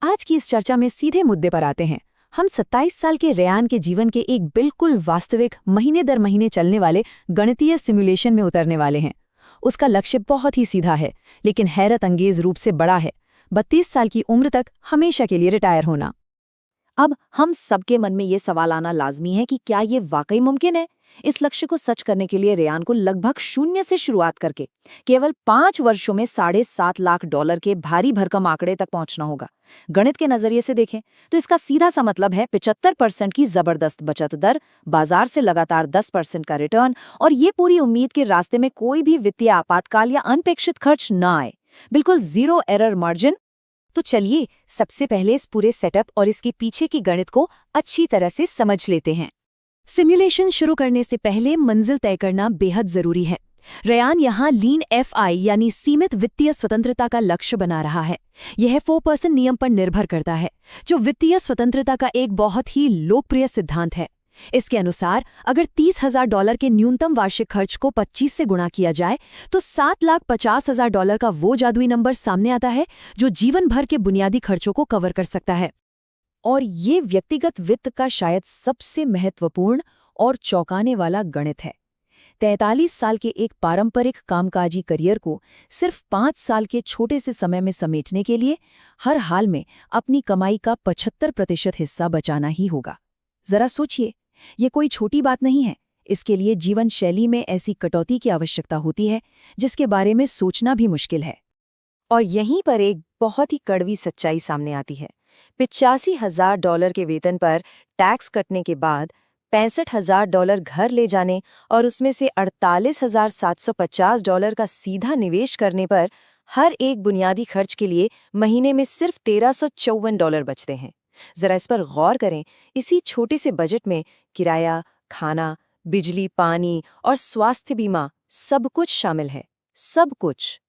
आज की इस चर्चा में सीधे मुद्दे पर आते हैं। हम 27 साल के रेयान के जीवन के एक बिल्कुल वास्तविक महीने दर महीने चलने वाले गणितीय सिमुलेशन में उतरने वाले हैं। उसका लक्ष्य बहुत ही सीधा है, लेकिन हैरत अंगेज रूप से बड़ा है। 32 साल की उम्र तक हमेशा के लिए रिटायर होना। अब हम सबके मन में ये सवाल आना लाजमी है कि क्या ये वाकई मुमकिन है। इस लक्ष्य को सच करने के लिए रेयान को लगभग शून्य से शुरुआत करके केवल 5 वर्षों में $7.5 लाख के भारी भरकम आंकड़े तक पहुंचना होगा। गणित के नजरिए से देखें तो इसका सीधा सा मतलब है 75% की जबरदस्त बचत दर, बाजार से लगातार 10% का रिटर्न, और ये पूरी उम्मीद के रास्ते में कोई भी वित्तीय आपातकाल या अनपेक्षित खर्च न आए। बिल्कुल जीरो एरर मार्जिन। तो चलिए सबसे पहले इस पूरे सेटअप और इसके पीछे की गणित को अच्छी तरह से समझ लेते हैं। सिमुलेशन शुरू करने से पहले मंजिल तय करना बेहद जरूरी है। रेयान यहाँ लीन एफआई यानी सीमित वित्तीय स्वतंत्रता का लक्ष्य बना रहा है। यह 4% नियम पर निर्भर करता है, जो वित्तीय स्वतंत्रता का एक बहुत ही लोकप्रिय सिद्धांत है। इसके अनुसार अगर $30,000 के न्यूनतम वार्षिक खर्च को 25 से गुणा किया जाए तो $7,50,000 का वो जादुई नंबर सामने आता है जो जीवन भर के बुनियादी खर्चों को कवर कर सकता है। और ये व्यक्तिगत वित्त का शायद सबसे महत्वपूर्ण और चौंकाने वाला गणित है। 43 साल के एक पारंपरिक कामकाजी करियर को सिर्फ 5 साल के छोटे से समय में समेटने के लिए हर हाल में अपनी कमाई का 75% हिस्सा बचाना ही होगा। जरा सोचिए, ये कोई छोटी बात नहीं है। इसके लिए जीवन शैली में ऐसी कटौती की आवश्यकता होती है जिसके बारे में सोचना भी मुश्किल है। और यहीं पर एक बहुत ही कड़वी सच्चाई सामने आती है। $85,000 के वेतन पर टैक्स कटने के बाद $65,000 घर ले जाने और उसमें से $48,750 का सीधा निवेश करने पर हर एक बुनियादी खर्च के लिए महीने में सिर्फ $1,354 बचते हैं। जरा इस पर गौर करें। इसी छोटे से बजट में किराया, खाना, बिजली, पानी और स्वास्थ्य बीमा सब कुछ शामिल है। सब कुछ।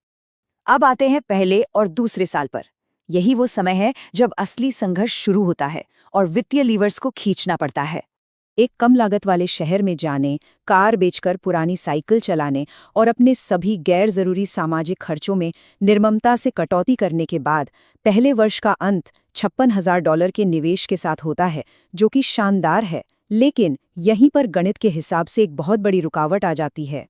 अब आते हैं पहले और दूसरे साल पर। यही वो समय है जब असली संघर्ष शुरू होता है और वित्तीय लीवर्स को खींचना पड़ता है। एक कम लागत वाले शहर में जाने, कार बेचकर पुरानी साइकिल चलाने और अपने सभी गैर जरूरी सामाजिक खर्चों में निर्ममता से कटौती करने के बाद पहले वर्ष का अंत $56,000 के निवेश के साथ होता है, जो कि शानदार है। लेकिन यहीं पर गणित के हिसाब से एक बहुत बड़ी रुकावट आ जाती है।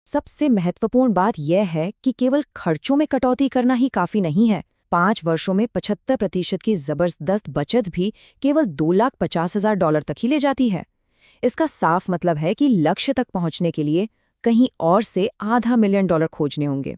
सबसे महत्वपूर्ण बात यह है कि केवल खर्चों में कटौती करना ही काफी नहीं है। 5 वर्षों में 75% की जबरदस्त बचत भी केवल $2,50,000 तक ही ले जाती है। इसका साफ मतलब है कि लक्ष्य तक पहुंचने के लिए कहीं और से $500,000 खोजने होंगे।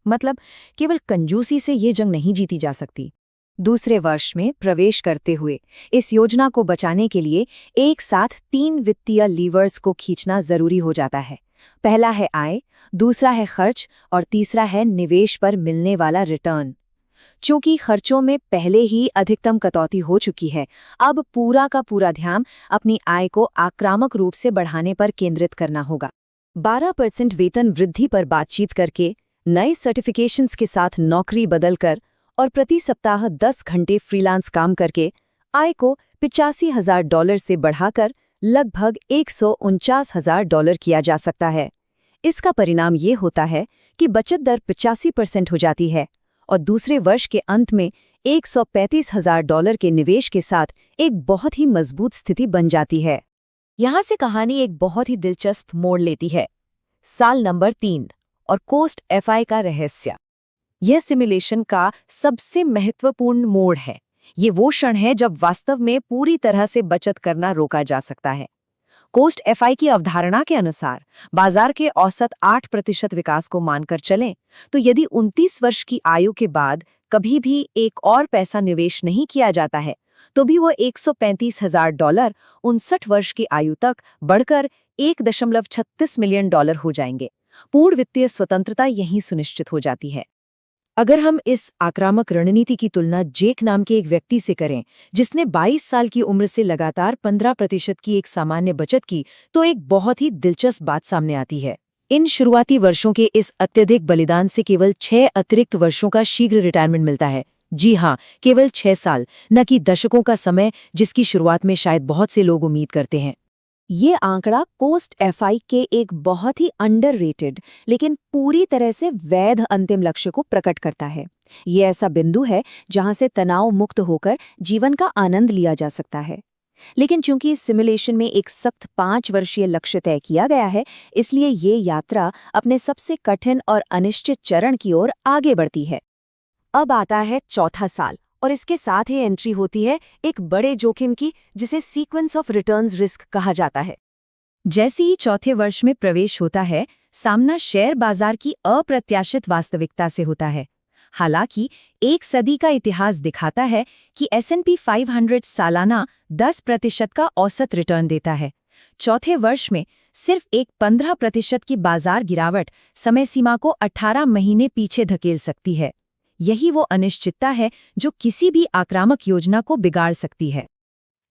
मतलब केवल कंजूसी से ये जंग नहीं जीती जा सकती। दूसरे वर्ष में प्रवेश करते हुए इस योजना को बचाने के लिए एक साथ 3 वित्तीय लीवर्स को खींचना जरूरी हो जाता है। पहला है आय, दूसरा है खर्च और तीसरा है निवेश पर मिलने वाला रिटर्न। चूंकि खर्चों में पहले ही अधिकतम कटौती हो चुकी है, अब पूरा का पूरा ध्यान अपनी आय को आक्रामक रूप से बढ़ाने पर केंद्रित करना होगा। 12% वेतन वृद्धि पर बातचीत करके, नए सर्टिफिकेशंस के साथ नौकरी बदलकर और प्रति सप्ताह 10 घंटे फ्रीलांस काम करके आय को $85,000 से बढ़ाकर लगभग $149,000 किया जा सकता है। इसका परिणाम ये होता है कि बचत दर 85% हो जाती है और दूसरे वर्ष के अंत में $135,000 के निवेश के साथ एक बहुत ही मजबूत स्थिति बन जाती है। यहाँ से कहानी एक बहुत ही दिलचस्प मोड़ लेती है। साल नंबर 3 और कोस्ट एफआई का रहस्य। यह सिमुलेशन का सबसे महत्वपूर्ण मोड़ है। ये वो क्षण है जब वास्तव में पूरी तरह से बचत करना रोका जा सकता है। कोस्ट एफआई की अवधारणा के अनुसार बाजार के औसत 8% विकास को मानकर चलें तो यदि 29 वर्ष की आयु के बाद कभी भी एक और पैसा निवेश नहीं किया जाता है तो भी वो $135,000 59 वर्ष की आयु तक बढ़कर $1.36 मिलियन हो जाएंगे। पूर्ण वित्तीय स्वतंत्रता यहीं सुनिश्चित हो जाती है। अगर हम इस आक्रामक रणनीति की तुलना जेक नाम के एक व्यक्ति से करें जिसने 22 साल की उम्र से लगातार 15% की एक सामान्य बचत की, तो एक बहुत ही दिलचस्प बात सामने आती है। इन शुरुआती वर्षों के इस अत्यधिक बलिदान से केवल 6 अतिरिक्त वर्षों का शीघ्र रिटायरमेंट मिलता है। जी हाँ, केवल 6 साल, न कि दशकों का समय जिसकी शुरुआत में शायद बहुत से लोग उम्मीद करते हैं। ये आंकड़ा कोस्ट एफआई के एक बहुत ही अंडररेटेड लेकिन पूरी तरह से वैध अंतिम लक्ष्य को प्रकट करता है। ये ऐसा बिंदु है जहां से तनाव मुक्त होकर जीवन का आनंद लिया जा सकता है। लेकिन चूंकि इस सिमुलेशन में एक सख्त 5 वर्षीय लक्ष्य तय किया गया है, इसलिए ये यात्रा अपने सबसे कठिन और अनिश्चित चरण की ओर आगे बढ़ती है। अब आता है चौथा साल और इसके साथ ही एंट्री होती है एक बड़े जोखिम की, जिसे सीक्वेंस ऑफ रिटर्न्स रिस्क कहा जाता है। जैसे ही चौथे वर्ष में प्रवेश होता है, सामना शेयर बाजार की अप्रत्याशित वास्तविकता से होता है। हालांकि 1 सदी का इतिहास दिखाता है कि S&P 500 सालाना 10% का औसत रिटर्न देता है। चौथे वर्ष में सिर्फ एक 15% की बाजार गिरावट समय सीमा को 18 महीने पीछे धकेल सकती है। यही वो अनिश्चितता है जो किसी भी आक्रामक योजना को बिगाड़ सकती है।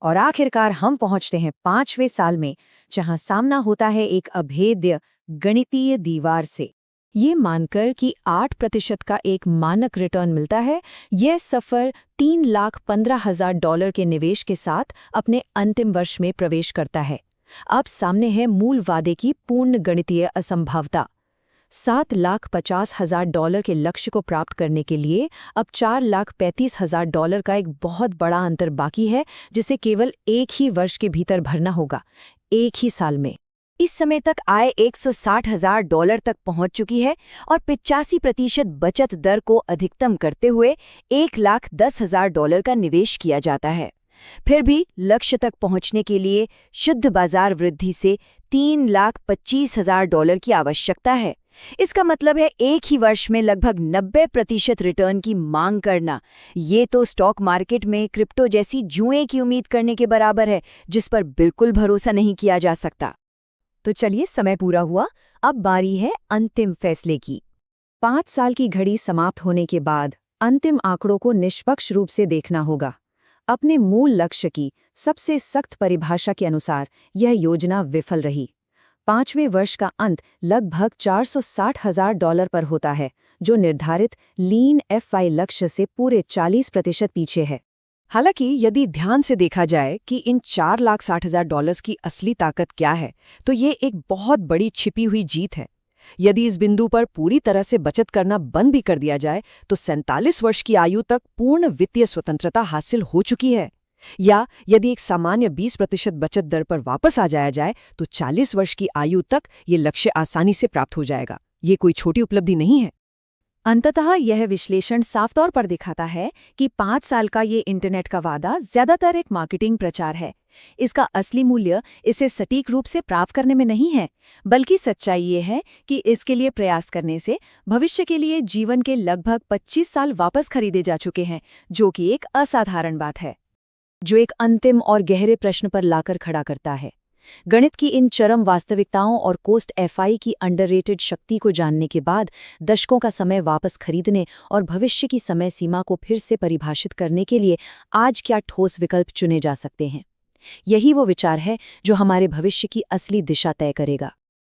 और आखिरकार हम पहुंचते हैं 5वें साल में, जहां सामना होता है एक अभेद्य गणितीय दीवार से। ये मानकर कि 8% का एक मानक रिटर्न मिलता है, यह सफर $3,15,000 के निवेश के साथ अपने अंतिम वर्ष में प्रवेश करता है। अब सामने है मूल वादे की पूर्ण गणितीय असंभवता। $7,50,000 के लक्ष्य को प्राप्त करने के लिए अब $4,35,000 का एक बहुत बड़ा अंतर बाकी है, जिसे केवल एक ही वर्ष के भीतर भरना होगा, एक ही साल में। इस समय तक आय $160,000 तक पहुंच चुकी है और 85% बचत दर को अधिकतम करते हुए $1,10,000 का निवेश किया जाता है। फिर भी लक्ष्य तक पहुंचने के लिए शुद्ध बाजार वृद्धि से $3,25,000 की आवश्यकता है। इसका मतलब है एक ही वर्ष में लगभग 90% रिटर्न की मांग करना। ये तो स्टॉक मार्केट में क्रिप्टो जैसी जुए की उम्मीद करने के बराबर है, जिस पर बिल्कुल भरोसा नहीं किया जा सकता। तो चलिए, समय पूरा हुआ, अब बारी है अंतिम फैसले की। 5 साल की घड़ी समाप्त होने के बाद अंतिम आंकड़ों को निष्पक्ष रूप से देखना होगा। अपने मूल लक्ष्य की सबसे सख्त परिभाषा के अनुसार यह योजना विफल रही। 5वें वर्ष का अंत लगभग $460,000 पर होता है, जो निर्धारित लीन एफआई लक्ष्य से पूरे 40% पीछे है। हालांकि यदि ध्यान से देखा जाए कि इन $4,60,000 की असली ताकत क्या है, तो ये एक बहुत बड़ी छिपी हुई जीत है। यदि इस बिंदु पर पूरी तरह से बचत करना बंद भी कर दिया जाए, तो 47 वर्ष की आयु तक पूर्ण वित्तीय स्वतंत्रता हासिल हो चुकी है। या यदि एक सामान्य 20% बचत दर पर वापस आ जाया जाए, तो 40 वर्ष की आयु तक ये लक्ष्य आसानी से प्राप्त हो जाएगा। ये कोई छोटी उपलब्धि नहीं है। अंततः यह विश्लेषण साफ तौर पर दिखाता है कि 5 साल का ये इंटरनेट का वादा ज्यादातर एक मार्केटिंग प्रचार है। इसका असली मूल्य इसे सटीक रूप से प्राप्त करने में नहीं है, बल्कि सच्चाई ये है कि इसके लिए प्रयास करने से भविष्य के लिए जीवन के लगभग 25 साल वापस खरीदे जा चुके हैं, जो कि एक असाधारण बात है, जो एक अंतिम और गहरे प्रश्न पर लाकर खड़ा करता है। गणित की इन चरम वास्तविकताओं और कोस्ट एफआई की अंडररेटेड शक्ति को जानने के बाद दशकों का समय वापस खरीदने और भविष्य की समय सीमा को फिर से परिभाषित करने के लिए आज क्या ठोस विकल्प चुने जा सकते हैं। यही वो विचार है जो हमारे भविष्य की असली दिशा तय करेगा।